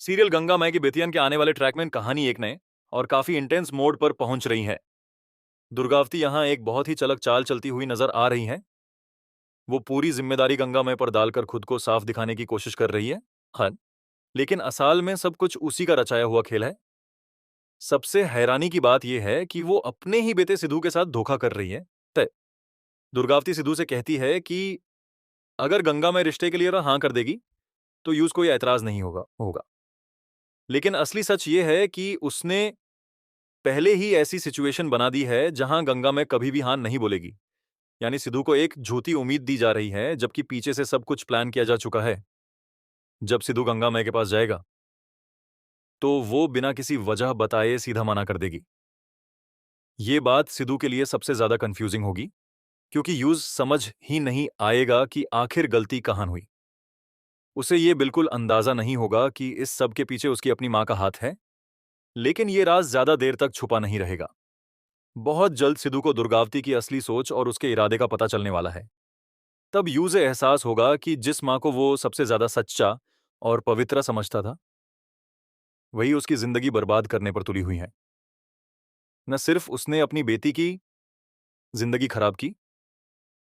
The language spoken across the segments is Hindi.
सीरियल गंगा माई की बेतियन के आने वाले ट्रैक में कहानी एक नए और काफी इंटेंस मोड पर पहुंच रही है। दुर्गावती यहाँ एक बहुत ही चलक चाल चलती हुई नजर आ रही है। वो पूरी जिम्मेदारी गंगा माई पर डालकर खुद को साफ दिखाने की कोशिश कर रही है। हाँ, लेकिन असल में सब कुछ उसी का रचाया हुआ खेल है। सबसे हैरानी की बात यह है कि वो अपने ही बेटे सिद्धू के साथ धोखा कर रही है। तय दुर्गावती सिद्धू से कहती है कि अगर गंगा माई रिश्ते के लिए हाँ कर देगी तो यूज कोई ऐतराज नहीं होगा। लेकिन असली सच ये है कि उसने पहले ही ऐसी सिचुएशन बना दी है जहां गंगा में कभी भी हां नहीं बोलेगी। यानी सिद्धू को एक झूठी उम्मीद दी जा रही है, जबकि पीछे से सब कुछ प्लान किया जा चुका है। जब सिद्धू गंगा माई के पास जाएगा तो वो बिना किसी वजह बताए सीधा मना कर देगी। ये बात सिद्धू के लिए सबसे ज्यादा कंफ्यूजिंग होगी, क्योंकि यूज समझ ही नहीं आएगा कि आखिर गलती कहां हुई। उसे ये बिल्कुल अंदाजा नहीं होगा कि इस सब के पीछे उसकी अपनी मां का हाथ है। लेकिन ये राज ज्यादा देर तक छुपा नहीं रहेगा। बहुत जल्द सिद्धू को दुर्गावती की असली सोच और उसके इरादे का पता चलने वाला है। तब यूं एहसास होगा कि जिस मां को वो सबसे ज्यादा सच्चा और पवित्र समझता था, वही उसकी जिंदगी बर्बाद करने पर तुली हुई है। न सिर्फ उसने अपनी बेटी की जिंदगी खराब की,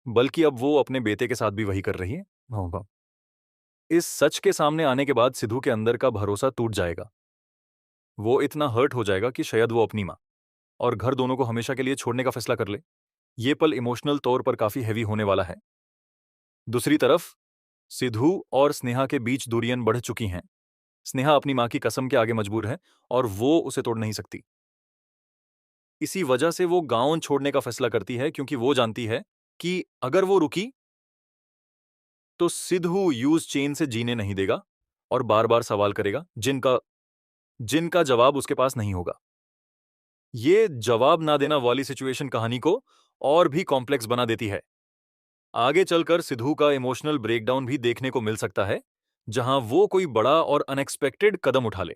बल्कि अब वो अपने बेटे के साथ भी वही कर रही है। होगा। इस सच के सामने आने के बाद सिद्धू के अंदर का भरोसा टूट जाएगा। वो इतना हर्ट हो जाएगा कि शायद वो अपनी मां और घर दोनों को हमेशा के लिए छोड़ने का फैसला कर ले। ये पल इमोशनल तौर पर काफी हैवी होने वाला है। दूसरी तरफ सिद्धू और स्नेहा के बीच दूरियां बढ़ चुकी हैं। स्नेहा अपनी मां की कसम के आगे मजबूर है और वो उसे तोड़ नहीं सकती। इसी वजह से वो गांव छोड़ने का फैसला करती है, क्योंकि वो जानती है कि अगर वो रुकी तो सिद्धू यूज चेन से जीने नहीं देगा और बार बार सवाल करेगा जिनका जिनका जवाब उसके पास नहीं होगा। ये जवाब ना देना वाली सिचुएशन कहानी को और भी कॉम्प्लेक्स बना देती है। आगे चलकर सिद्धू का इमोशनल ब्रेकडाउन भी देखने को मिल सकता है, जहां वो कोई बड़ा और अनएक्सपेक्टेड कदम उठा ले।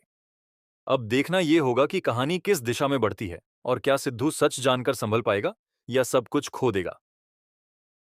अब देखना यह होगा कि कहानी किस दिशा में बढ़ती है और क्या सिद्धू सच जानकर संभल पाएगा या सब कुछ खो देगा।